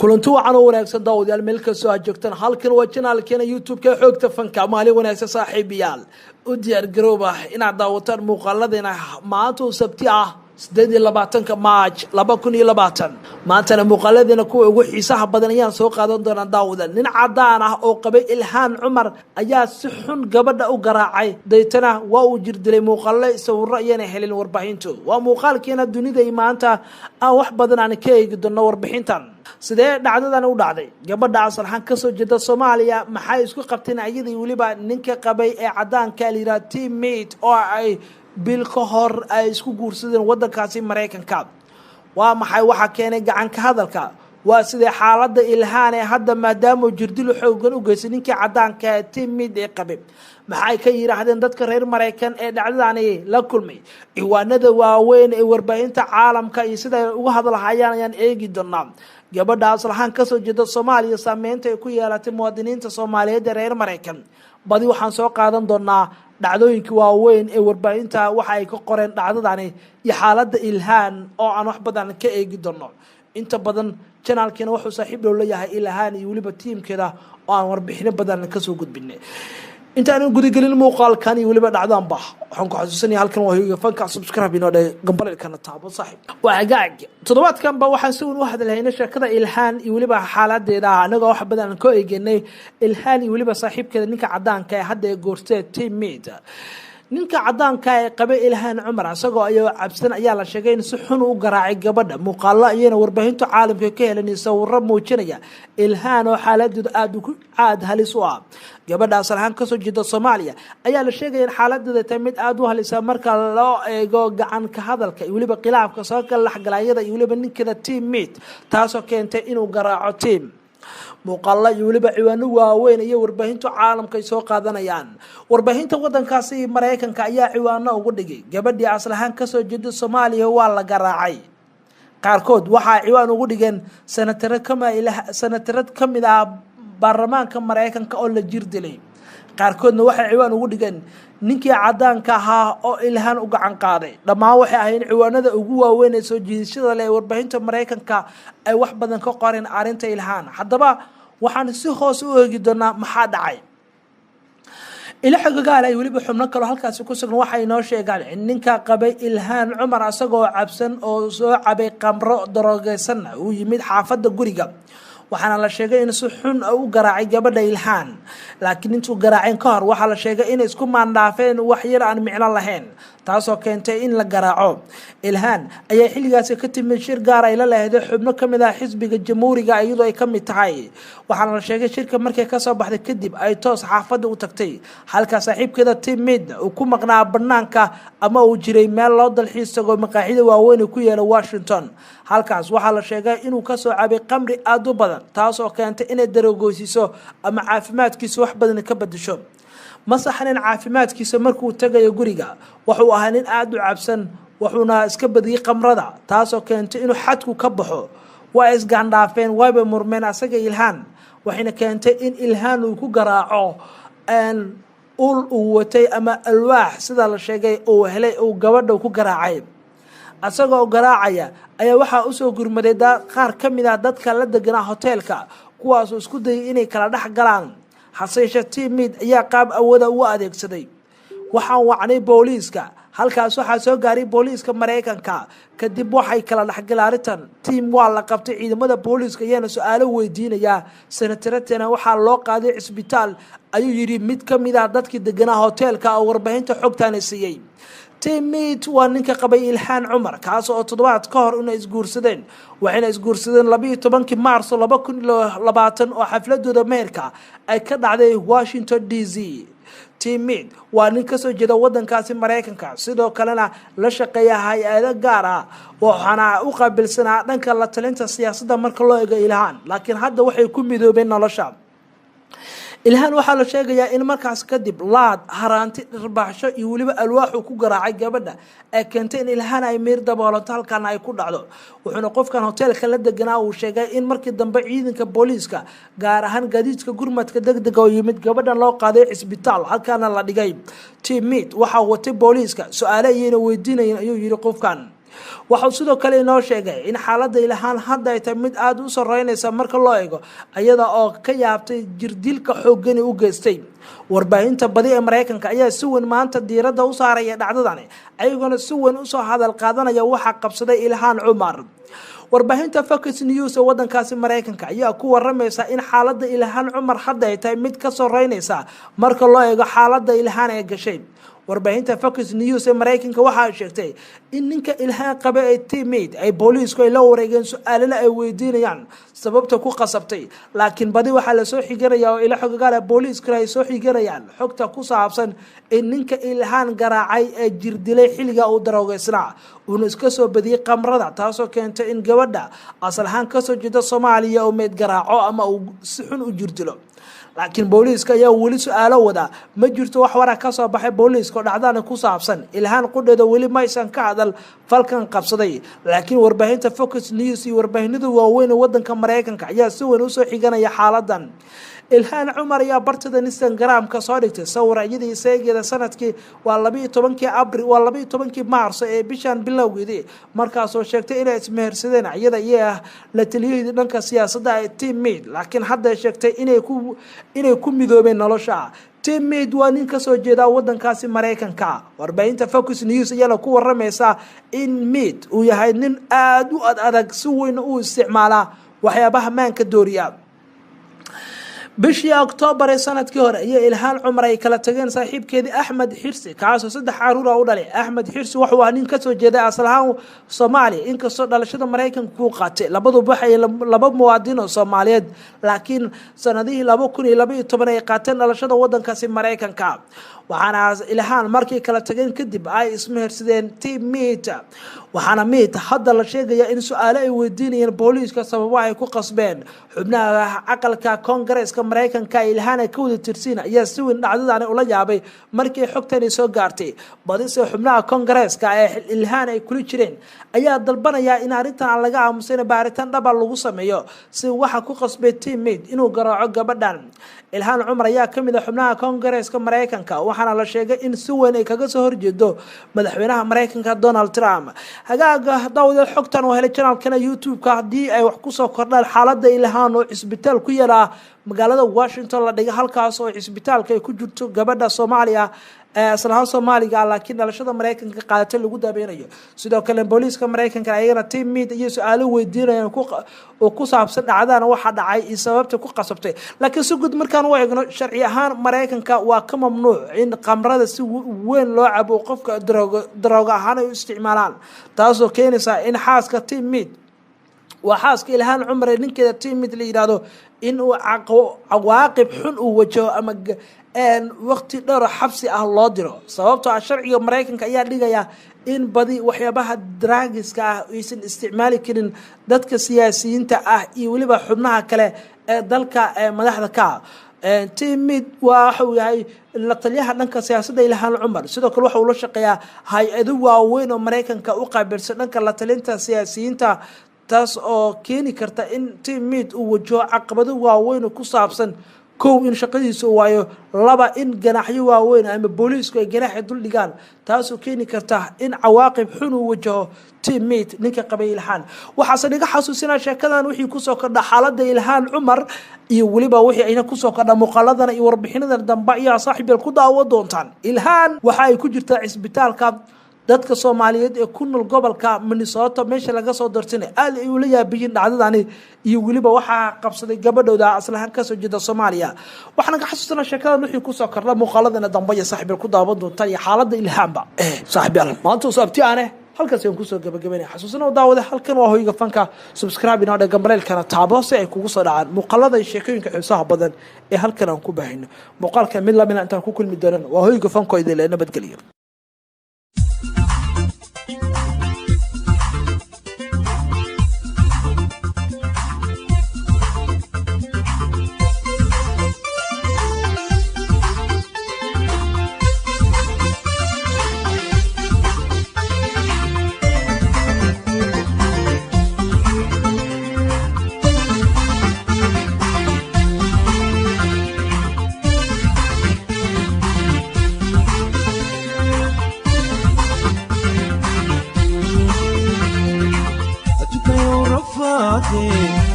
kulanti wacan oo wanaagsan daawadayaal meel ka soo joogtaan halkan waa channelkeena YouTube-ka xoogta fanka maalin wanaagsan saaxiibayaal u diyaar garooba inaad daawataan muuqaaladeena maanta oo sabti ah 28 March 2020 maantana muuqaaladeena kuwa ugu xiisaha badan ayaan soo qaadan doonaa daawadayaal nin cadaan ah oo qabay ilhaan cumar ayaa si xun gabadha u garaacay daytana waa uu jirdilay muuqaale sawirro ayana helin warbaahintu waa muuqaalkeena dunida maanta aan wax badan aan ka eegi doono warbixintan sidee dhacdadan u dhacday gabadha asalhan ka soo jeeda Soomaaliya maxay isku qabteen ayadii waliba ninka qabay ee cadaanka liira teammate oo ay bil ka hor ay isku guursadeen wadankaasi Mareykanka waa maxay waxa keenay gacan ka hadalka waa sidee xaaladda ilhaan ee hadda maadaama jirdil xoogan u geysay ninkii cadaanka teammate ee qabay maxay ka yiraahdeen dadka reer Mareykan ee dhacdadani la kulmay ciwaanada waaweyn ee warbaahinta caalamka iyo sida uga hadalhayaan ayaan eegi doonaa gabadha asalhan ka soo jeeda Soomaaliya saameynta ay ku yeelatay muwaadiniinta Soomaaliyeed ee reer Mareykan badi waxaan soo qaadan doonaa dhacdooyinka waaweyn ee warbaahinta waxa ay ka qoreen dhacdadani iyo xaaladda ilhaan oo aan wax badan ka eegi doono inta badan channelkeena wuxuu saaxiib loo leeyahay ilhaan iyo waliba teamkeeda oo aan warbixino badan ka soo gudbinay inta aan gudagelin muuqaalkan iyo waliba dhacdaan bah waxaan ku xasuusanayaa halkan waa higa fanka subscribe inoo dhay gambalelkana taabo saaxiib waa gaag toddobaadkan ba waxaan si u hadlaynaa sheekada ilhaan iyo waliba xaaladeeda anaga wax badan ka eegnay ilhaan iyo waliba saaxiibkeeda ninka cadaanka ee hadda goortay teammate ninka cadaanka ee qabay ilhaan cumar asagoo ayaa cabsan ayaa la sheegay in si xun u garaacay gabadha muuqaalo ayana warbaahinta caalamka ka helanay sawirro muujinaya ilhaan oo xaaladeedu aad halis u ah gabadha asalhan ka soo jeeda Soomaaliya ayaa la sheegay in xaaladeedu tahay mid aad u halisa marka loo eego gacan ka hadalka iyo waliba khilaafka soo kala dhaxgalayada iyo waliba ninkeeda teammate taasoo keentay inuu garaaco team muuqaalo iyo waliba ciwaano waaweyn iyo warbaahinta caalamka ay soo qaadanayaan warbaahinta wadankaasi Mareykanka ayaa ciwaano ugu dhigay gabadhii aslahan ka soo jeeda Soomaaliya waa la garaacay qaarkood waxa ciwaan ugu dhigeen sanatarad kamid ah baarlamaanka Mareykanka oo la jirdilay qaarkoodna waxa ciwaan ugu dhigeen ninkii cadaanka ahaa oo ilhaan u gacan qaaday dhamaan waxay ahayn ciwaanada ugu waaweyn ee soo jiidashada leh warbaahinta Mareykanka ay wax badan ka qoreen arinta ilhaan haddaba waxaan si hoos u eegi doonaa maxaa dhacay ilaahay gaar ay waliba xubno kale halkaas ku sugan waxay noo sheegaan in ninka qabay ilhaan cumar asagoo cabsan oo soo cabay qamro darogeysan uu yimid xaafadda guriga waxaana la sheegay in si xun u garaacay gabadha ilhaan laakiin intuu garaaceen ka hor waxa la sheegay in isku maandhaafeen wax yar aan micno lahayn taasoo keentay in la garaaco ilhaan ayaa xilligaas ka timid shir gaar ay la leedahay xubno kamid ah xisbiga jamhuuriga iyadoo ay kamid tahay waxaana la sheegay shirka markay ka soo baxday kadib ay toos xaafadda u tagtay halka saaxiibkeeda teammate uu ku maqnaa banaanka ama uu jiray meel loo dalxiis tago maqaaxida waaweyn ku yaala Washington halkaas waxaa la sheegay inuu ka soo cabay qamri aad u badan taasoo keentay inay darogeysiiso ama caafimaadkiisa wax badan ka bedesho masaxan caafimaadkiisa markuu tagayo guriga wuxuu ahaa nin aad u cabsan wuxuuna iska badiyay qamrada taasoo keentay inuu xadku ka baxo waa isgaandhaafeen wayba murmeen asaga ilhaan waxayna keentay in ilhaan uu ku garaaco uu watay ama alwaax sida la sheegay uu helay uu gabadha ku garaacay asagoo garaacaya ayaa waxa u soo gurmaday qaar kamid ah dadka la deganaa hoteelka kuwaas oo isku dayay inay kala dhex galaan haseeshe teammate ayaa qaab awooda u adeegsaday waxaan wacnay booliiska halkaas waxa soo gaaray booliiska Mareykanka kadib waxay kala dhaxgalaritan team waa la qabtay ciidamada booliiska ayana su'aalo weydiinaya sanataradana waxa loo qaaday isbitaal ayuu yiri mid kamid ah dadkii deganaa hoteelka oo warbaahinta xogtaan siiyey teammate waa ninka qabay ilhaan cumar kaas oo toddobaad ka hor inay isguursadeen waxayna isguursadeen 12 Maarso 2020 oo xafladooda meerka ay ka dhacday Washington DC teammate waa nin ka soo jeeda wadankaasi Mareykanka sidoo kalena la shaqeeya hay'ado gaar ah waxaana u qaabilsanaa dhanka la talinta siyaasadda marka loo eego ilhaan laakiin hadda waxay ku midoobeen nolosha ilhaan waxa la sheegayaa in markaas kadib laad haraanti dharbaaxsho iyo waliba alwaax ku garaacay gabadha ee keentay in ilhaan ay meer daboolanto halkan ay ku dhacdo wuxuuna qofkan hoteelka la deganaa uu sheegay in markii dambe ciidanka booliiska gaar ahaan gaadiidka gurmadka degdega oo yimid gabadhan loo qaaday isbitaal halkaana la dhigay teammate waxa watay booliiska su'aalo ayayna weydiinayeen ayuu yiri qofkan waxuu sidoo kale inoo sheegay in xaaladda ilhaan hadda ay tahay mid aada u sareynaysa marka loo eego iyada oo ka yaabtay jirdilka xoogani u geystay warbaahinta badi ee Mareykanka ayaa si weyn maanta diiradda u saaraya dhacdadani ayaguna si weyn u soo hadal qaadanaya waxa qabsaday ilhaan cumar warbaahinta Fox News ee wadankaasi Mareykanka ayaa ku waramaysa in xaaladda ilhaan cumar hadda ay tahay mid ka sareynaysa marka loo eego xaaladda ilhaan ee gashay warbaahinta Fox News ee Mareykanka waxa ay sheegtay in ninka ilhaan qaba ay teammate ay booliisku ay la wareegeen su'aalo ay weydiinayaan sababta ku qasabtay laakiin badi waxa la soo xiganaya oo ila xogaal booliisku ay soo xiganayaan xogta ku saabsan in ninka ilhaan garaacay ee jirdilay xilliga uu daroogaysnaa uu iska soo badiyay qamrada taasoo keentay in gabadha asal ahaan ka soo jeeda Soomaaliya oo meed garaaco ama uu si xun u jirdilo laakiin booliiska ayaa weli su'aalo wada ma jirto wax wara ka soo baxay booliiska dhacdada ku saabsan ilhaan qudheeda weli ma aysan ka hadal falkan qabsaday laakiin warbaahinta Fox News iyo warbaahinada waaweyn ee wadanka Mareykanka ayaa si weyn u soo xiganaya xaaladan ilhaan cumar ayaa bartada Instagram ka soo dhigtay sawirayadii isageeda sanadkii waa 12 Abriil waa 12 Maarso ee bishan bilowgeedii markaas oo sheegtay inay ismehersadeen iyada iyo la taliyay dhanka siyaasadda ee teammate laakiin hadda sheegtay inay ku midoobeen nolosha teammate waa nin ka soo jeeda wadankaasi Mareykanka warbaahinta Fox News ayaa ku waramaysa in Mead uu yahay nin aad u adag si weyn u isticmaala waxyaabaha maanka dooriya bishii October sanadkii hore ayaa ilhaan cumar ay kala tageen saaxiibkeedii Axmed Xirsi kaasoo 3 caruur u dhalay Axmed Xirsi wuxuu ahaa nin ka soo jeeda asal ahaan Soomaaliya inkastoo dhalashada Mareykanka ku qaatay labaduba waxay laba muwaadin oo Soomaaliyeed laakiin sanadihii 2012 ay qaateen dhalashada wadankaasi Mareykanka waxaana ilhaan markii kala tageen kadib ay ismehersadeen teammate waxaana Mead hadda la sheegaya in su'aalo ay weydiinayeen booliiska sababo ay ku qasbeen xubnaha aqalka Congress-ka Mareykanka ilhaan ka wada tirsiin ayaa si weyn dhacdadan ula yaabay markii xogtani soo gaartay badise xubnaha Congress-ka ee ilhaan ay kula jireen ayaa dalbanaya in arrintan laga aamusin baaritaan dhab lagu sameeyo si waxa ku qasbay teammate inuu garaaco gabadhan ilhaan cumar ayaa kamid ah xubnaha Congress-ka Mareykanka waxaana la sheegay in si weyn ay kaga soo horjeedo madaxweynaha Mareykanka Donald Trump hagaaga dawlad xogtan oo helay channel-kana YouTube-ka hadii ay wax ku soo kordhaan xaaladda ilhaan oo isbitaal ku yaala magaalada Washington la dhigay halkaas oo isbitaalka ay ku jirto gabadha Soomaaliya asalaha Soomaaliga laakiin dhalashada Mareykanka qaadatay lagu daabeynayo sidoo kale booliiska Mareykanka ayagana teammate iyo su'aalo weydiinayaan oo ku saabsan dhacdana waxa dhacay iyo sababta ku qasabtay laakiin si guud markaan u eegno sharci ahaan Mareykanka waa ka mamnuuc in qamrada si weyn loo cabo qofka darooga ahaan ay isticmaalaan taasoo keenaysa in xaaska teammate وحاسك إلهان عمر إن كذا تيم مثل يرادو إنه عواقب حن وجه أما أن وقت دار حبسي الله درو صوابته الشرعي أمريكان كأيا لقيا إن بدي وحيابها دراجس كا يسن استعمالي كن دتك سياسيين تأه يولي حبناها كلا دلك مدحض كا تيميد واحو هاي لطليها دنك سياسة إلهان عمر سيدو كل واحد ولا شقيا هاي أدوا وين أمريكان كأقابل سدنك لطلينتا سياسيين تا taas oo keeni karta in teammate uu wajaho caqabado waaweyn oo ku saabsan kow in shaqadiisu waayo laba in ganaxyo waaweyn ama booliisku ay ganax dul dhigaan taas oo keeni karta in cawaaqib xun uu wajaho teammate ninka qabay ilhaan waxa saniga xasuusina sheekadan wixii ku soo kordha xaaladda ilhaan cumar iyo waliba wixii ayna ku soo kordha muuqaaladan iyo warbixinadan dambe iyo saaxiibal ku daawo doontaan ilhaan waxa ay ku jirtaa isbitaalka dadka Soomaaliyeed ee ku nool gobolka Minnesota meesha laga soo dartinay aad ay ula yaabiyeen dhacdadani iyo waliba waxa qabsaday gabadhooda aslahan ka soo jeeda Soomaaliya waxaan ka xasuusnaa sheekada wixii ku soo kordha muuqaaladana dambe iyo saaxiib ku daawan doonta iyo xaaladda ilhaanba saaxiib maanta sabti aan halkaas aan ku soo gabagabeynay xasuusnaa daawada halkan waa hoyga fanka subscribe inoo dhagan baleelkana taabo si ay kugu soo dhacaan muuqaalada sheekooyinka xiisaha badan ee halkan aan ku baahino muuqaalka mid la mid inta ku kulmi doonaan waa hoyga fanka idin nabadgeliyo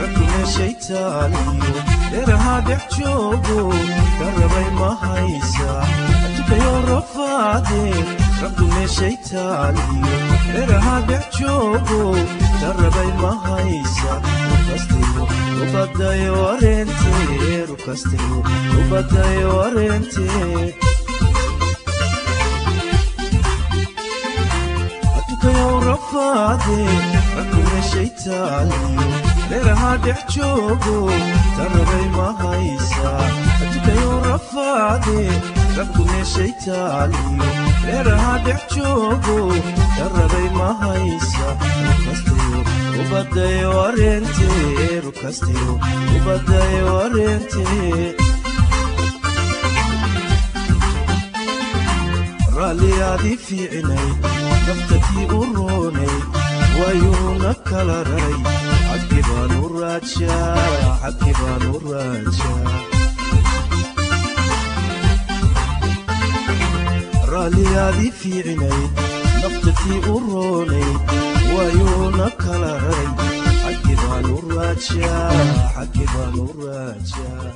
ركن الشيطان إرها دحجوبو دربي ما هيسا أتبيو رفادي ركن الشيطان إرها دحجوبو دربي ما هيسا ركستيو وبدأ يورنتي ركستيو وبدأ يورنتي أتبيو رفادي ركن الشيطان إرها دحجوبو دربي ما هيسا أتبيو رفادي ركن الشيطان إرها دحجوبو دربي ما هيسا ركستيو وبدأ يورنتي ركستيو وبدأ يورنتي راليادي في عيني نفتتي أروني ويونك كالري حكبان الراجا حكبان الراجا راليادي في عيني نفتتي أروني ويونك كالري حكبان الراجا حكبان الراجا